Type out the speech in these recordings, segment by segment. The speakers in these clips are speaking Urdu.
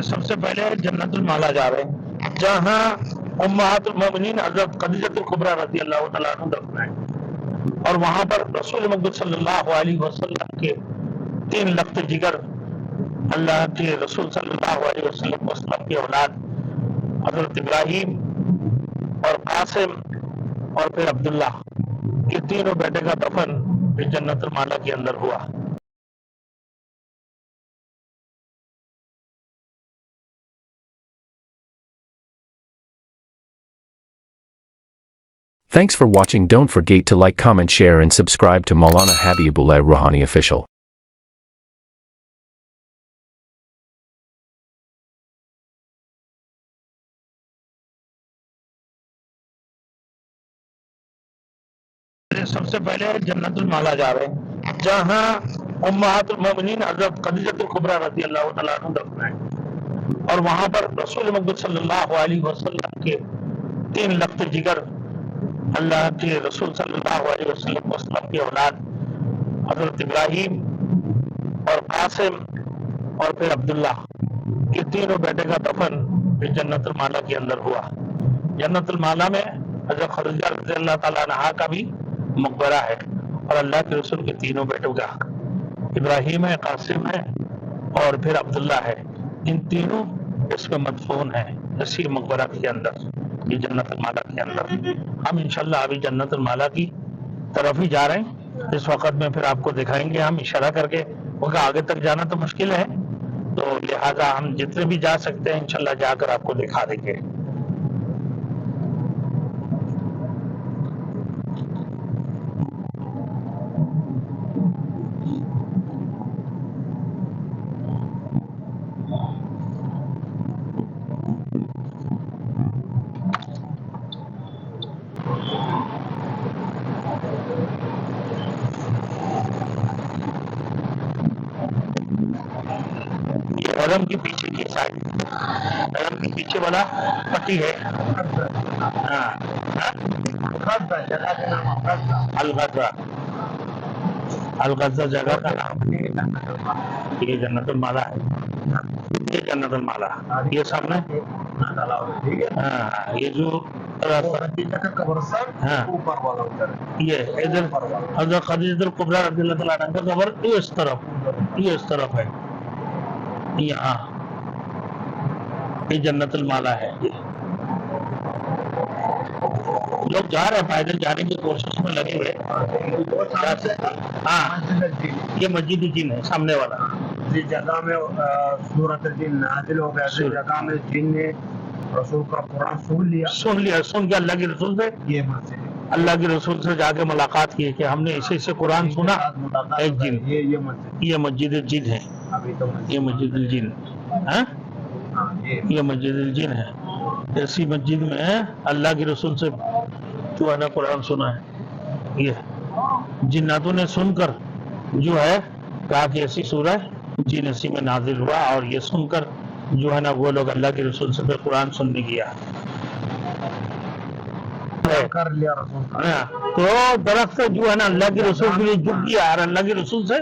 سب سے پہلے جنت المالا جا رہے ہیں، جہاں امہات المومنین حضرت خدیجہ الکبریٰ رضی اللہ تعالیٰ عنہ دفن ہیں، اور وہاں پر رسول مقبول صلی اللہ علیہ وسلم کے 3 لخت جگر، اللہ کے رسول صلی اللہ علیہ وسلم کی اولاد حضرت ابراہیم اور قاسم اور پھر عبداللہ، یہ تینوں بیٹے کا دفن جنت المالا کے اندر ہوا۔ Thanks for watching. Don't forget to like, comment, share and subscribe to Maulana Habibullah Rouhani Official. سب سے پہلے جنت المالا جا رہے ہیں، جہاں امہات المومنین حضرت خدیجہ الکبریٰ رضی اللہ تعالیٰ عنہ دفن ہیں، اور وہاں پر رسول مقبول صلی اللہ علیہ وسلم کے 3 لخت جگر، اللہ کے رسول صلی اللہ علیہ وسلم کی اولاد حضرت ابراہیم اور قاسم اور پھر عبداللہ، یہ تینوں بیٹے کا دفن جنت المالا کے اندر ہوا۔ جنت المالا میں حضرت خدیجہ رضی اللہ تعالیٰ عنہا کا بھی مقبرہ ہے، اور اللہ کے رسول کے تینوں بیٹوں کا، ابراہیم ہے، قاسم ہے اور پھر عبداللہ ہے، ان تینوں اس میں مدفون ہیں اسی مقبرہ کے اندر، یہ جنت المالا کے اندر۔ ہم انشاءاللہ ابھی جنت المالا کی طرف ہی جا رہے ہیں، اس وقت میں پھر آپ کو دکھائیں گے ہم اشارہ کر کے، کیونکہ آگے تک جانا تو مشکل ہے، تو لہٰذا ہم جتنے بھی جا سکتے ہیں انشاءاللہ جا کر آپ کو دکھا دیں گے۔ حرم کی پیچھے کی سائڈ، حرم کی پیچھے والا پٹی ہے، الغزہ، الغزہ جگہ کا نام، یہ جنت المالا ہے، یہ جنت المالا، یہ سامنے، ہاں یہ جو یہ ادھر حضرت خدیجہ الکبریٰ رضی اللہ تعالیٰ عنہ کا قبر یہ اس طرف ہے، یہاں یہ جنت المالا ہے۔ لوگ جا رہے ہیں، پیدل جانے کی کوشش میں لگے ہوئے، ہاں یہ مسجد جن ہے سامنے والا، جس جگہ میں سورۃ الجن نازل ہو گیا، جس جگہ میں جن نے رسول کا قرآن سن کے اللہ کے رسول سے، یہ مسجد اللہ کے رسول سے جا کے ملاقات کی کہ ہم نے اسے قرآن سنا، ایک جن، یہ مسجد الجن ہے، یہ مسجد الجن، یہ مسجد الجن ہے، ایسی مسجد میں اللہ کے رسول سے جو ہے نا قرآن سنا ہے، یہ جناتوں نے سن کر جو ہے کہا کہ ایسی سورہ جن اسی میں نازل ہوا، اور یہ سن کر جو ہے نا وہ لوگ اللہ کے رسول سے پھر قرآن سننے گیا کر لیا رسول کا، تو درخت جو ہے نا اللہ کے رسول کے لیے جھک گیا، اور اللہ کے رسول سے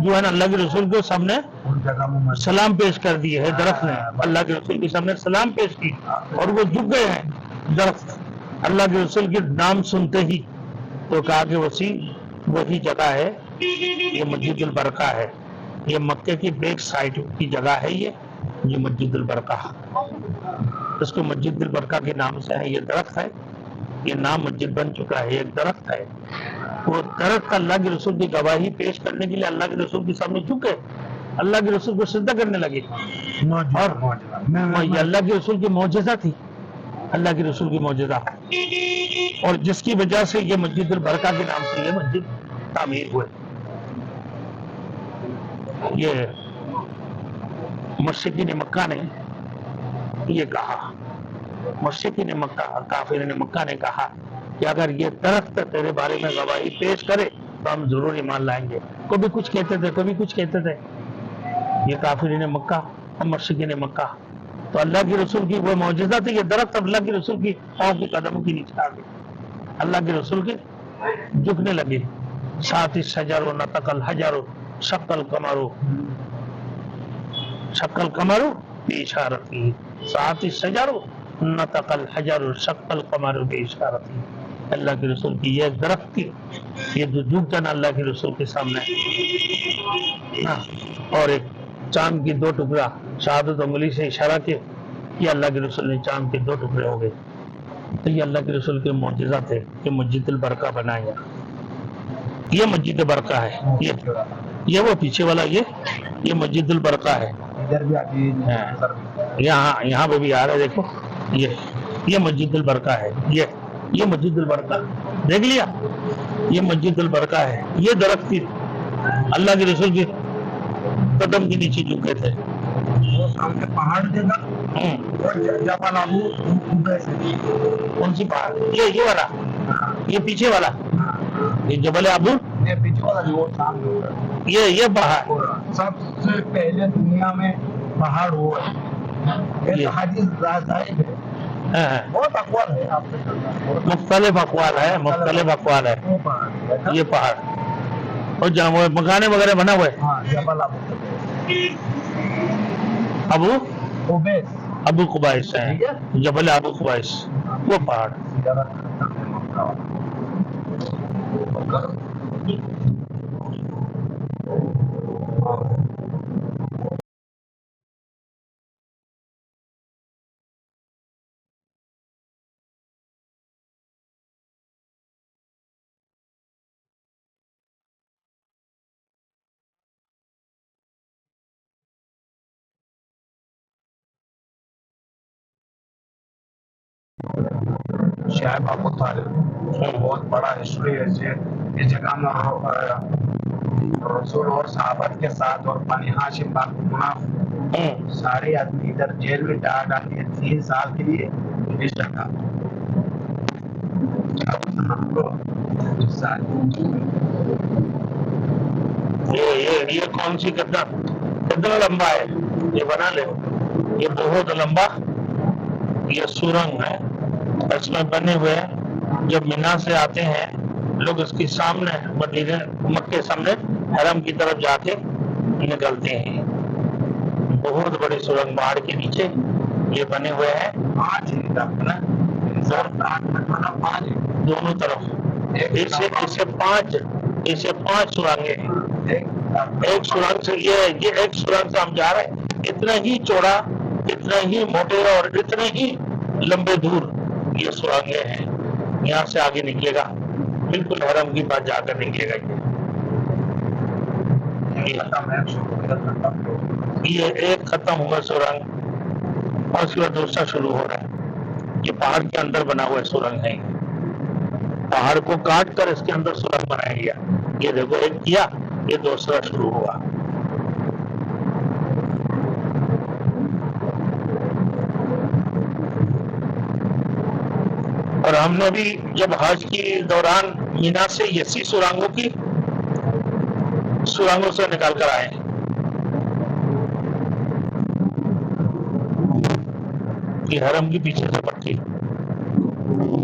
جو ہے نا اللہ کے رسول کے سامنے سلام پیش کر دیے ہے، درخت نے اللہ کے رسول کے سامنے سلام پیش کی اور وہ جھک گئے ہیں درخت اللہ کے رسول کے نام سنتے ہی، تو کہا کہ وہی جگہ ہے، یہ مسجد البرکہ ہے، یہ مکے کی بیک سائڈ کی جگہ ہے، یہ مسجد البرکہ، اس کو مسجد البرکہ کے نام سے ہے، یہ درخت ہے، یہ نام مسجد بن چکا ہے، ایک درخت ہے، وہ درخت اللہ کے رسول کی گواہی پیش کرنے کے لیے اللہ کے رسول کے سامنے جھکے، اللہ کے رسول کو سجدہ کرنے لگے، اور یہ اللہ کے رسول کی معجزہ تھی، اللہ کے رسول کی معجزہ، اور جس کی وجہ سے یہ مسجد البرکہ کے نام سے یہ مسجد تعمیر ہوئے۔ یہ مشرکین مکہ نے یہ کہا، مشرکین مکہ، کافرین مکہ نے کہا کہ اگر یہ درخت تیرے بارے میں گواہی پیش کرے تو ہم ضرور ایمان لائیں گے، کبھی کچھ کہتے تھے کبھی کچھ کہتے تھے، یہ کافرین مکہ اور مشرکین مکہ، تو اللہ کے رسول کی وہ معجزہ تھی، یہ درخت اللہ کے رسول کی پاؤں کے قدموں کی نیچے آ گئی، اللہ کے رسول کے جھکنے لگے، ساتھ الشجر نطق الحجر شق القمر، شق القمر بإشارته ساعت الشجر نطق الحجر شق القمر بإشارته. اللہ کے رسول کی یہ ایک درخت تھی، یہ جو جھکتا نا اللہ کے رسول کے سامنے، ہاں، اور ایک چاند کی دو ٹکڑا شہادت انگلی سے اشارہ کیا کہ اللہ کے رسول نے چاند کے دو ٹکڑے ہو گئے. تو یہ اللہ کے رسول کے معجزہ تھے کہ مسجد البرکہ بنایا. یہ مسجد برکہ ہے، یہ وہ پیچھے والا یہ مسجد البرکہ ہے. ادھر بھی آتی ہے، ادھر بھی. یہاں پہ بھی آ رہا ہے، دیکھو یہ مسجد البرکہ ہے. یہ مسجد البرکہ دیکھ لیا، یہ مسجد البرکہ ہے. یہ درخت تھی اللہ کے رسول کے قدم کے نیچے جھکے تھے. وہ سامنے پہاڑ دیکھا، وہ جبل ابو قبیس ہے. کون سی پہاڑ؟ یہ والا، یہ پیچھے والا، یہ جبل ابو، یہ پیچھے والا جو وہ سامنے ہوگا. یہ پہاڑ سب سے پہلے دنیا میں پہاڑ وہ ہے. یہ تو حدیث ظاہر ہے، بہت اقوال ہے. آپ سے مختلف اقوال ہے، مختلف اقوال ہے. وہ پہاڑ یہ پہاڑ اور جہاں وہ مکانے وغیرہ بنا ہوا ہے، ہاں جبل قبیس. ابو قبائس ہے، جبل ابو قبائس، وہ پہاڑ. شعیب ابو طالب بہت بڑا ہسٹری ہے. اس جگہ میں رسول اور صحابت کے ساتھ اور بنی ہاشم مناف سارے آدمی ادھر جیل میں ڈال دیے 3 سال کے لیے. اس جگہ یہ کون سی کتنا لمبا ہے، یہ بنا لے. یہ بہت لمبا یہ سورنگ ہے، اس میں بنے ہوئے ہیں. جب مینا سے آتے ہیں لوگ اس کے سامنے مدینے مکے سامنے حرم کی طرف جا کے نکلتے ہیں. بہت بڑے سورنگ پہاڑ کے نیچے یہ بنے ہوئے ہیں. 5 دونوں طرف اسے 5 سورنگیں ہیں. ایک سورنگ سے یہ ایک سورنگ سے ہم جا رہے ہیں، اتنا ہی چوڑا، اتنا ہی موٹے اور اتنے ہی لمبے دور یہ سورنگیں ہیں. یہاں سے آگے نکلے گا، بالکل حرم کی بات جا کر نکلے گا. یہ ایک ختم ہوا سورنگ اور اس کے بعد دوسرا شروع ہو رہا ہے. یہ پہاڑ کے اندر بنا ہوا سورنگ ہے. پہاڑ کو کاٹ کر اس کے اندر سورنگ بنایا گیا. یہ دیکھو ایک کیا، یہ دوسرا شروع ہوا. اور ہم نے بھی جب حج کی دوران مینا سے یسی سورنگوں سے نکال کر آئے ہیں. یہ حرم کے پیچھے سے پٹی،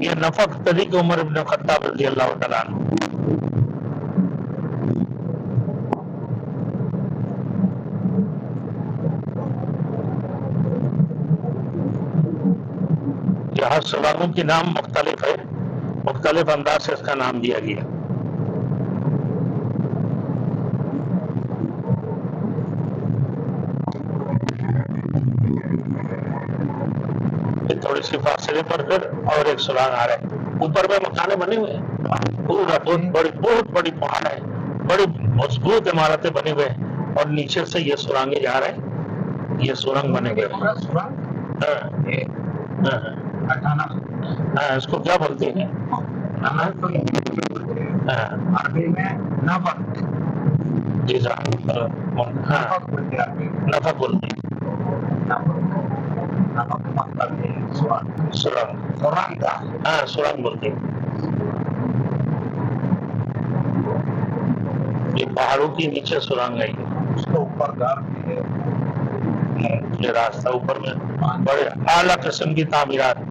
یہ نفق طریق عمر ابن خطاب رضی اللہ تعالیٰ عنہ. یہاں سورنگوں کے نام مختلف ہے، مختلف انداز سے اس کا نام دیا گیا. تھوڑی سی فاصلے پر پھر اور ایک سورنگ آ رہا ہے. اوپر میں مکانے بنے ہوئے ہیں، پورا بہت بڑی پہاڑ ہے، بڑی مضبوط عمارتیں بنے ہوئے ہیں. اور نیچے سے یہ سورنگیں جا رہے ہیں، یہ سورنگ بنے ہوئے ہیں. اس کو کیا بولتے ہیں؟ عربی میں نفق. جی صاحب، نفق بولتے ہیں. سورنگ، ہاں سورنگ بولتے ہیں. یہ پہاڑوں کے نیچے سورنگ ہے. اس کے اوپر گھر بھی ہے. یہ راستہ اوپر میں بڑے اعلیٰ قسم کی تعمیرات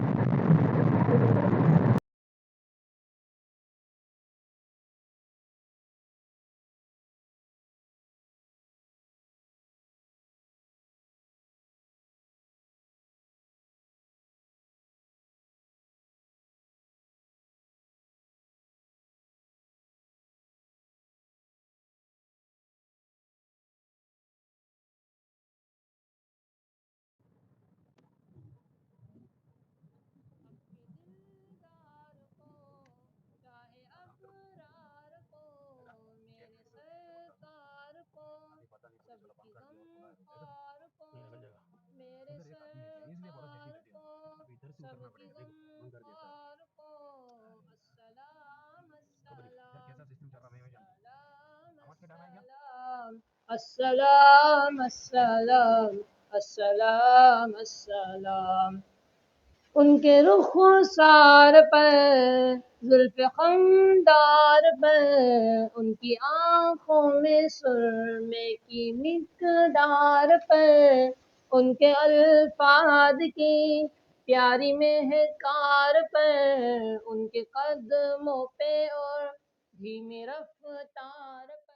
السلام السلام السلام السلام ان کے رخسار پر زلف خمدار پر ان کی آنکھوں میں سرمے کی مقدار پر ان کے الفاظ کی پیاری مہکار پر ان کے قدموں پہ اور دھیمی رفتار پر